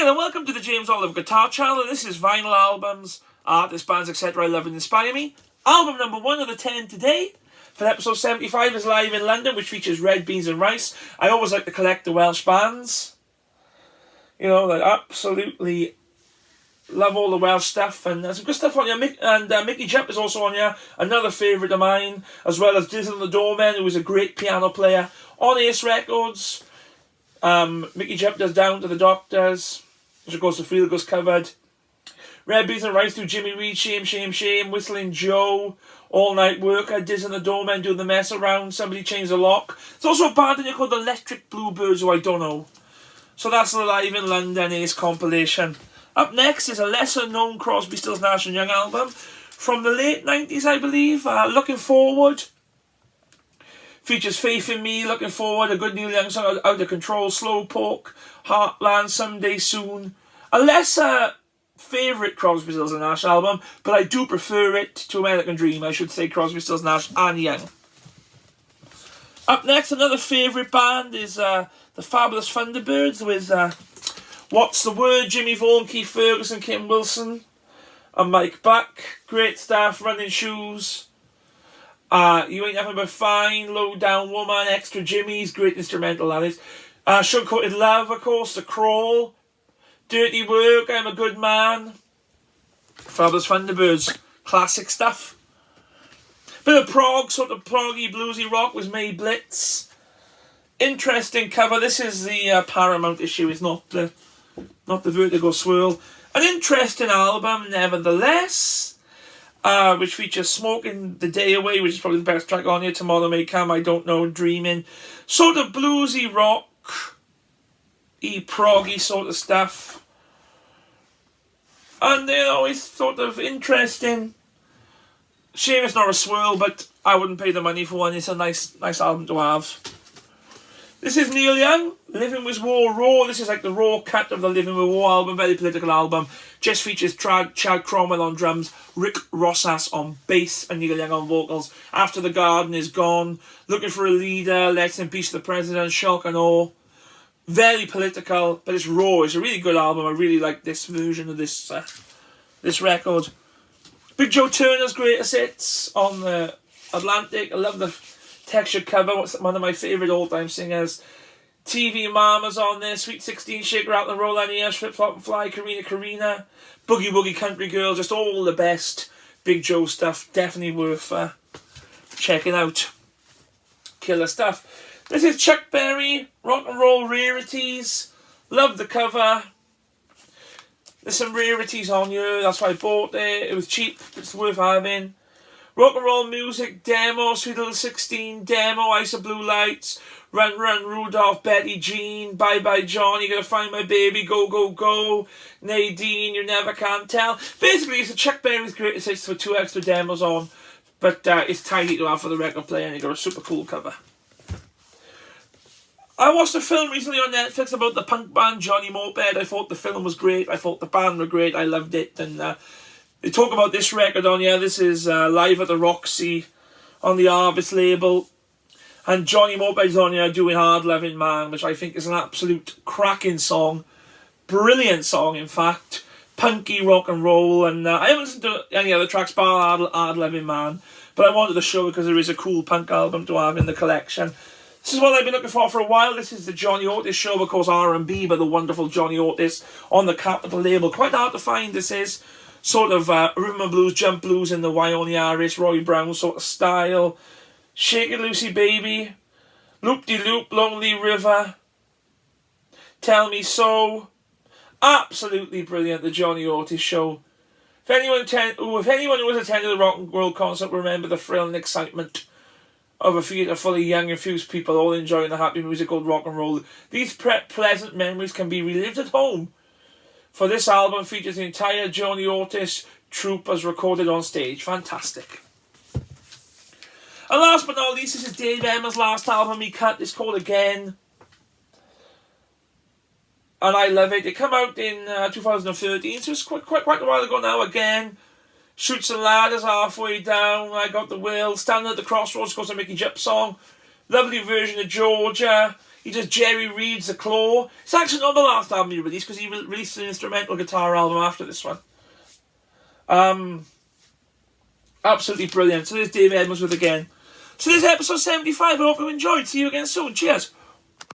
Hello and welcome to the James Oliver Guitar Channel. This is vinyl albums, artists, bands, etc. I love and inspire me. Album number 1 of the 10 today for episode 75 is Live in London, which features Red Beans and Rice. I always like to collect the Welsh bands. You know, I absolutely love all the Welsh stuff, and there's some good stuff on here. Mickey Jump is also on here, another favourite of mine, as well as Dizzle and the Doormen, who is a great piano player on Ace Records. Mickey Jump does Down to the Doctors, which of course the Feel Goes covered. Red Beans and Rice do Jimmy Reed, Shame, Shame, Shame, Whistling Joe, All Night Worker, Diz and the Doormen do The Mess Around, Somebody Change the Lock. There's also a band in here called Electric Bluebirds, who I don't know. So that's the Live in London Ace compilation. Up next is a lesser known Crosby, Stills, Nash and Young album from the late 90s, I believe. Looking Forward. Features Faith in Me, Looking Forward, a good Neil Young song, Out of Control, Slowpoke, Heartland, Someday Soon. A lesser favourite Crosby, Stills and Nash album, but I do prefer it to American Dream. I should say Crosby, Stills, Nash and Young. Up next, another favourite band is the Fabulous Thunderbirds with What's the Word, Jimmy Vaughan, Keith Ferguson, Kim Wilson and Mike Buck. Great stuff, Running Shoes. You Ain't Nothing But Fine, Low Down Woman, Extra Jimmy's, great instrumental that is. Sugar Coated Love, of course, The Crawl, Dirty Work, I'm a Good Man. Fabulous Thunderbirds, classic stuff. Bit of prog, sort of proggy, bluesy rock with May Blitz. Interesting cover. This is the Paramount issue, it's not the Vertigo Swirl. An interesting album, nevertheless. Which features Smoking the Day Away, which is probably the best track on here. Tomorrow May Come, I Don't Know, Dreaming. Sort of bluesy rock, proggy sort of stuff. And, you know, it's sort of interesting. Shame it's not a swirl, but I wouldn't pay the money for one. It's a nice album to have. This is Neil Young, Living with War Raw. This is like the raw cut of the Living with War album, very political album. Just features Chad Cromwell on drums, Rick Rossas on bass, and Neil Young on vocals. After the Garden is Gone, Looking for a Leader, Let's Impeach the President, Shock and Awe. Very political, but it's raw. It's a really good album. I really like this version of this record. Big Joe Turner's Greatest Hits on the Atlantic. I love the textured cover. One of my favourite all-time singers. TV Mama's on there. Sweet 16, Shake, Rattle and Roll, Annie Ash, Flip Flop and Fly, Karina, Boogie Woogie, Country Girl, just all the best Big Joe stuff. Definitely worth checking out. Killer stuff. This is Chuck Berry, Rock and Roll Rarities. Love the cover. There's some rarities on here. That's why I bought it. It was cheap. It's worth having. Rock and Roll Music, Demo, Sweet Little 16, Demo, Ice of Blue Lights, Run Run Rudolph, Betty Jean, Bye Bye John, You Gotta Find My Baby, Go Go Go, Nadine, You Never Can Tell. Basically, it's a Chuck Berry's Greatest Hits with 2 extra demos on, but it's tidy to have for the record player, and you got a super cool cover. I watched a film recently on Netflix about the punk band Johnny Moped. I thought the film was great, I thought the band were great, I loved it, and they talk about this record on here. This is Live at the Roxy on the Arbis label. And Johnny Moped's on here doing Hard Loving Man, which I think is an absolute cracking song. Brilliant song, in fact. Punky rock and roll. And I haven't listened to any other tracks bar Hard Loving Man, but I wanted to show it because there is a cool punk album to have in the collection. This is what I've been looking for a while. This is the Johnny Otis show, of course, R&B by the wonderful Johnny Otis on the Capitol label. Quite hard to find, this is. Sort of rhythm and blues, jump blues in the Wyoming Irish, Roy Brown sort of style. Shake It Lucy Baby, Loop-de-Loop, Lonely River, Tell Me So. Absolutely brilliant, the Johnny Otis show. If anyone who has attended a rock and roll concert will remember the thrill and excitement of a theatre full of young, infused people all enjoying the happy music called rock and roll. These pleasant memories can be relived at home. For this album features the entire Johnny Otis troupe as recorded on stage. Fantastic. And last but not least, this is Dave Emma's last album he cut. It's called Again. And I love it. It came out in 2013, so it's quite a while ago now. Again. Shoots and Ladders halfway down. I Got the Will. Standing at the Crossroads, of course, a Mickey Jump song. Lovely version of Georgia. He does Jerry Reed's The Claw. It's actually not the last album he released, because he released an instrumental guitar album after this one. Absolutely brilliant. So there's Dave Edmunds with Again. So this is episode 75. I hope you enjoyed. See you again soon. Cheers.